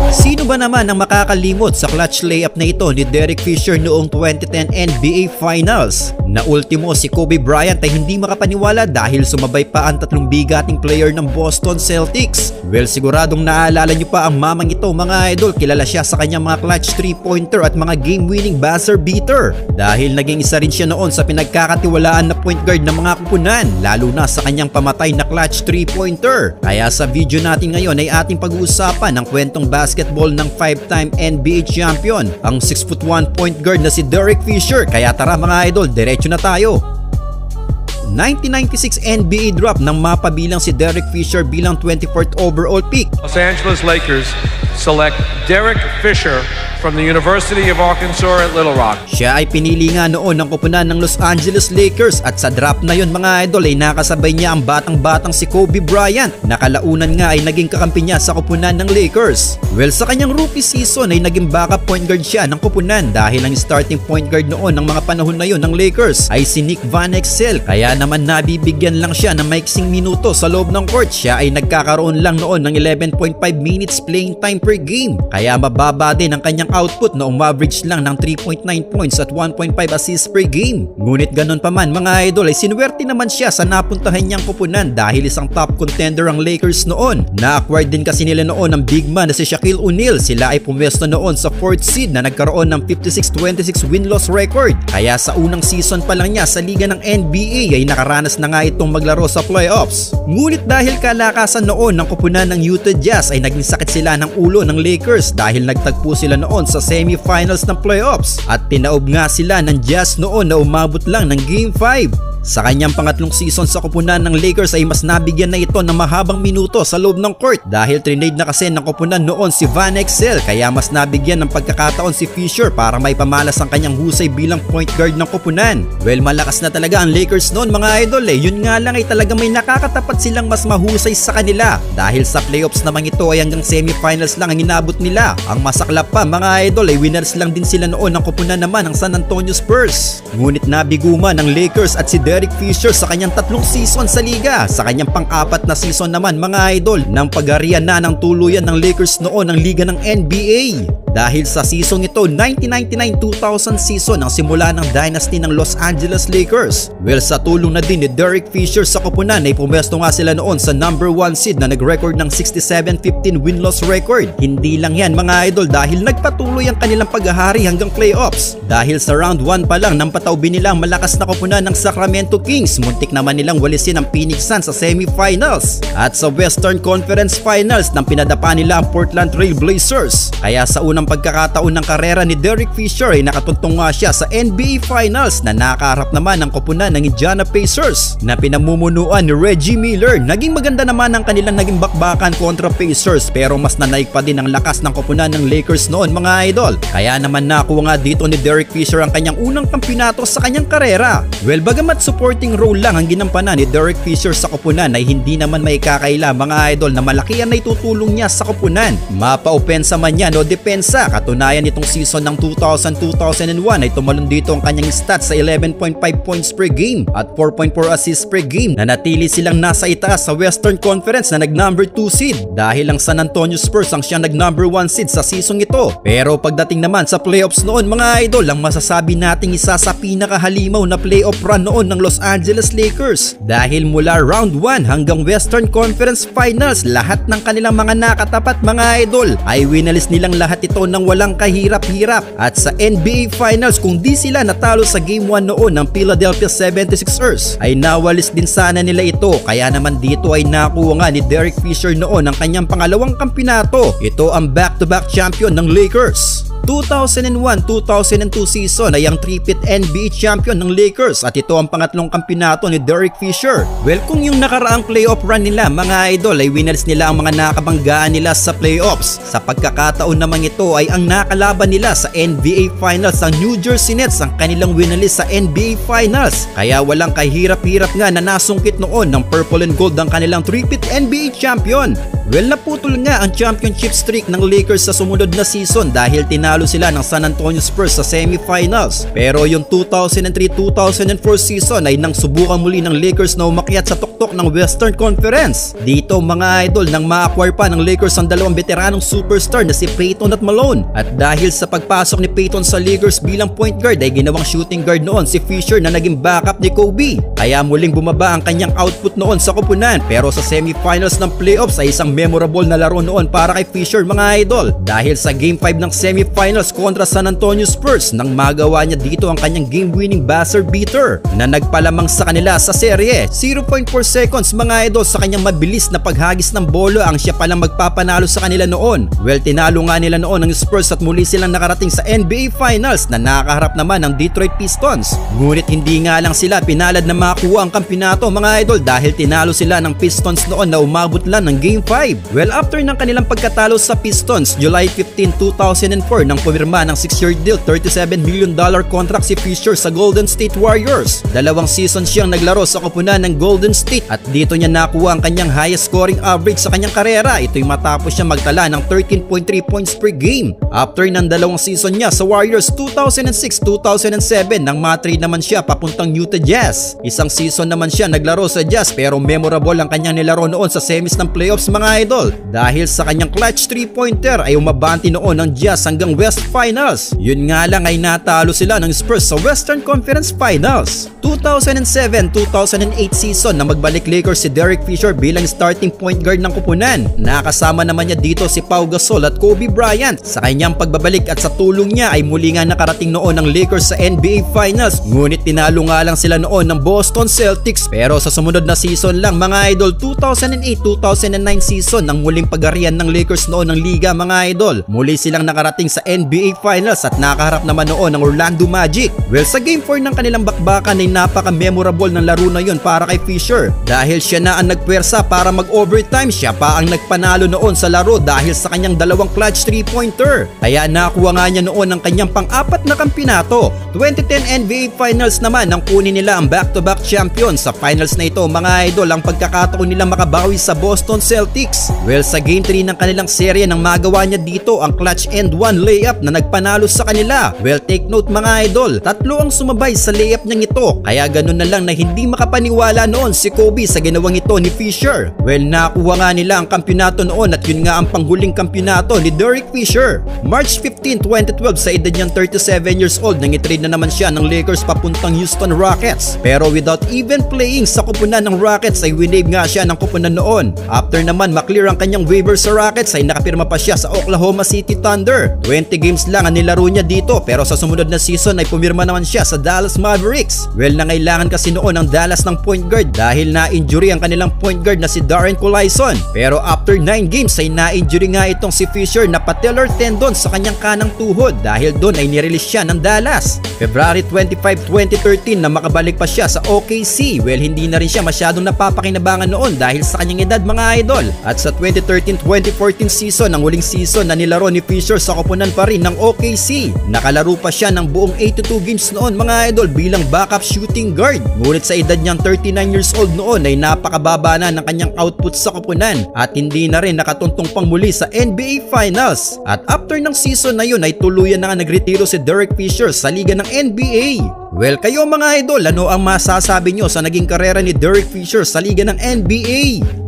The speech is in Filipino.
Sino ba naman ang makakalimot sa clutch layup na ito ni Derek Fisher noong 2010 NBA Finals? Na ultimo si Kobe Bryant ay hindi makapaniwala dahil sumabay pa ang tatlong bigating player ng Boston Celtics. Well, siguradong naaalala nyo pa ang mamang ito mga idol. Kilala siya sa kanyang mga clutch 3-pointer at mga game-winning buzzer beater. Dahil naging isa rin siya noon sa pinagkakatiwalaan na point guard ng mga kupunan, lalo na sa kanyang pamatay na clutch 3-pointer. Kaya sa video natin ngayon ay ating pag-uusapan ang kwentong basketball ng 5-time NBA champion, ang 6'1" point guard na si Derek Fisher. Kaya tara mga idol, diretso na tayo. 1996 NBA draft nang mapabilang si Derek Fisher bilang 24th overall pick. Los Angeles Lakers select Derek Fisher from the University of Arkansas at Little Rock. Siya ay pinili nga noon ng koponan ng Los Angeles Lakers at sa draft na yon mga idol ay nakasabay niya ang batang-batang si Kobe Bryant. Nakalaunan nga ay naging kakampi niya sa koponan ng Lakers. Well, sa kanyang rookie season ay naging backup point guard siya ng koponan dahil ang starting point guard noon ng mga panahon na yon ng Lakers ay si Nick Van Exel. Kaya naman nabibigyan lang siya ng maiksing minuto sa loob ng court. Siya ay nagkakaroon lang noon ng 11.5 minutes playing time per game. Kaya mababa din ang kanyang output na umaverage lang ng 3.9 points at 1.5 assists per game. Ngunit ganun pa man mga idol ay sinuwerte naman siya sa napuntahan niyang koponan dahil isang top contender ang Lakers noon. Na-acquired din kasi nila noon ang big man na si Shaquille O'Neal. Sila ay pumwesto noon sa 4th seed na nagkaroon ng 56-26 win-loss record. Kaya sa unang season pa lang niya sa liga ng NBA ay nakaranas na nga itong maglaro sa playoffs. Ngunit dahil kalakasan noon ng koponan ng Utah Jazz ay naging sakit sila ng ulo ng Lakers dahil nagtagpo sila noon sa semifinals ng playoffs at tinaob nga sila ng Jazz noon na umabot lang ng Game 5. Sa kanyang pangatlong season sa koponan ng Lakers ay mas nabigyan na ito ng mahabang minuto sa loob ng court dahil trinade na kasi ng koponan noon si Van Exel kaya mas nabigyan ng pagkakataon si Fisher para may pamalas ang kanyang husay bilang point guard ng koponan. Well, malakas na talaga ang Lakers noon mga idol eh. Yun nga lang ay talaga may nakakatapat silang mas mahusay sa kanila dahil sa playoffs naman ito ay hanggang semifinals lang ang inabot nila. Ang masaklap pa mga idol ay winners lang din sila noon ng koponan naman ng San Antonio Spurs. Ngunit nabiguman ng Lakers at si Derek Fisher sa kanyang tatlong season sa liga. Sa kanyang pang-apat na season naman mga idol nang pag-arian na ng tuluyan ng Lakers noon ang liga ng NBA. Dahil sa season ito 1999-2000 season ang simula ng dynasty ng Los Angeles Lakers. Well, sa tulong na din ni Derek Fisher sa koponan ay pumesto nga sila noon sa number 1 seed na nag-record ng 67-15 win-loss record. Hindi lang yan mga idol dahil nagpatuloy ang kanilang paghahari hanggang playoffs. Dahil sa round 1 pa lang nang patawbi nila ang malakas na koponan ng Sacramento Kings, muntik naman nilang walisin ang Phoenix Suns sa semifinals. At sa Western Conference Finals nang pinadapa nila ang Portland Trail Blazers. Kaya sa unang pagkakataon ng karera ni Derek Fisher ay nakatuntong nga siya sa NBA Finals na nakaharap naman ang koponan ng Indiana Pacers na pinamumunuan ni Reggie Miller. Naging maganda naman ang kanilang naging bakbakan kontra Pacers pero mas nanaig pa din ang lakas ng koponan ng Lakers noon mga idol. Kaya naman nakuha nga dito ni Derek Fisher ang kanyang unang kampyonato sa kanyang karera. Well, bagamat supporting role lang ang ginampanan ni Derek Fisher sa koponan ay hindi naman may kakaila mga idol na malaki ang naitutulong niya sa koponan. Mapa-opensa man yan o depensa. Katunayan nitong season ng 2000-2001 ay tumalon dito ang kanyang stats sa 11.5 points per game at 4.4 assists per game na natili silang nasa itaas sa Western Conference na nag number 2 seed dahil ang San Antonio Spurs ang siyang nag number 1 seed sa season ito. Pero pagdating naman sa playoffs noon mga idol, ang masasabi nating isa sa pinakahalimaw na playoff run noon ng Los Angeles Lakers dahil mula round 1 hanggang Western Conference Finals lahat ng kanilang mga nakatapat mga idol ay winalis nilang lahat ito ng walang kahirap-hirap. At sa NBA Finals kung di sila natalo sa Game 1 noon ng Philadelphia 76ers ay nawalis din sana nila ito. Kaya naman dito ay nakuha nga ni Derek Fisher noon ang kanyang pangalawang kampyonato. Ito ang back-to-back champion ng Lakers. 2001-2002 season ay ang 3-peat NBA champion ng Lakers at ito ang pangatlong kampyonato ni Derek Fisher. Well, kung yung nakaraang playoff run nila mga idol ay winners nila ang mga nakabanggaan nila sa playoffs. Sa pagkakataon naman ito ay ang nakalaban nila sa NBA Finals ang New Jersey Nets ang kanilang winalist sa NBA Finals. Kaya walang kahirap-hirap nga na nasungkit noon ng purple and gold ang kanilang 3-peat NBA champion. Well, naputol nga ang championship streak ng Lakers sa sumunod na season dahil panalo sila ng San Antonio Spurs sa semifinals. Pero yung 2003-2004 season ay nang subukan muli ng Lakers na umakyat sa tuktok ng Western Conference. Dito mga idol, nang ma-acquire pa ng Lakers ang dalawang veteranong superstar na si Payton at Malone. At dahil sa pagpasok ni Payton sa Lakers bilang point guard ay ginawang shooting guard noon si Fisher na naging backup ni Kobe. Kaya muling bumaba ang kanyang output noon sa koponan, pero sa semifinals ng playoffs ay isang memorable na laro noon para kay Fisher mga idol. Dahil sa Game 5 ng semifinals kontra San Antonio Spurs, nang magawa niya dito ang kanyang game-winning buzzer beater na nagpalamang sa kanila sa serye. 0.4 seconds mga idol sa kanyang mabilis na paghagis ng bola ang siya palang magpapanalo sa kanila noon. Well, tinalo nga nila noon ang Spurs at muli silang nakarating sa NBA Finals na nakaharap naman ng Detroit Pistons. Ngunit hindi nga lang sila pinalad na makakuha ang kampyonato mga idol dahil tinalo sila ng Pistons noon na umabot lang ng Game 5. Well, after ng kanilang pagkatalo sa Pistons, July 15, 2004 nang pumirma ng 6-year deal, $37 million contract si Fisher sa Golden State Warriors. Dalawang season siyang naglaro sa koponan ng Golden State at dito niya nakuha ang kanyang highest scoring average sa kanyang karera. Ito'y matapos siya magtala ng 13.3 points per game. After ng dalawang season niya sa Warriors 2006-2007 nang ma-trade naman siya papuntang Utah Jazz. Isang season naman siya naglaro sa Jazz pero memorable ang kanyang nilaro noon sa semis ng playoffs mga idol. Dahil sa kanyang clutch 3-pointer ay umabanti noon ng Jazz hanggang West Finals. Yun nga lang ay natalo sila ng Spurs sa Western Conference Finals. 2007-2008 season na magbalik Lakers si Derek Fisher bilang starting point guard ng koponan. Nakasama naman niya dito si Pau Gasol at Kobe Bryant. Sa kanyang pagbabalik at sa tulong niya ay muli nga nakarating noon ng Lakers sa NBA Finals. Ngunit tinalo nga lang sila noon ng Boston Celtics. Pero sa sumunod na season lang mga idol, 2008-2009 season nang muling pag-arian ng Lakers noon ng liga mga idol. Muli silang nakarating sa NBA Finals at nakaharap naman noon ng Orlando Magic. Well, sa Game 4 ng kanilang bakbakan ay napaka-memorable ng laro na yun para kay Fisher. Dahil siya na ang nagpwersa para mag-overtime, siya pa ang nagpanalo noon sa laro dahil sa kanyang dalawang clutch 3-pointer. Kaya nakuha nga niya noon ang kanyang pang-apat na kampyonato. 2010 NBA Finals naman nang kunin nila ang back-to-back champion. Sa finals na ito mga idol, ang pagkakataon nila makabawi sa Boston Celtics. Well, sa Game 3 ng kanilang serye nang magawa niya dito ang clutch and one layup na nagpanalo sa kanila. Well, take note mga idol, tatlo ang sumabay sa layup niyang ito. Kaya ganun na lang na hindi makapaniwala noon si Kobe sa ginawang ito ni Fisher. Well, nakuha nga nila ang kampyonato noon at yun nga ang panghuling kampyonato ni Derek Fisher. March 15, 2012 sa edad niyang 37 years old nang itrade na naman siya ng Lakers papuntang Houston Rockets. Pero without even playing sa koponan ng Rockets ay winave nga siya ng koponan noon. After naman maklear ang kanyang waiver sa Rockets ay nakapirma pa siya sa Oklahoma City Thunder. 20 games lang ang nilaro niya dito pero sa sumunod na season ay pumirma naman siya sa Dallas Mavericks. Well, nangailangan kasi noon ang Dallas ng point guard dahil na-injury ang kanilang point guard na si Darren Collison. Pero after 9 games ay na-injury nga itong si Fisher na patellar tendon sa kanyang kanang tuhod dahil doon ay nirelease siya ng Dallas. February 25, 2013 na makabalik pa siya sa OKC. Well, hindi na rin siya masyadong napapakinabangan noon dahil sa kanyang edad mga idol. At sa 2013-2014 season, ang huling season na nilaro ni Fisher sa koponan pa rin ng OKC. Nakalaro pa siya ng buong 82 games noon mga idol bilang backup shooting guard. Ngunit sa edad niyang 39 years old noon ay napakababa na ng kanyang output sa koponan at hindi na rin nakatuntong pang muli sa NBA Finals. At after ng season na yun ay tuluyan na nga nagretiro si Derek Fisher sa liga ng NBA. Well, kayo mga idol, ano ang masasabi nyo sa naging karera ni Derek Fisher sa liga ng NBA?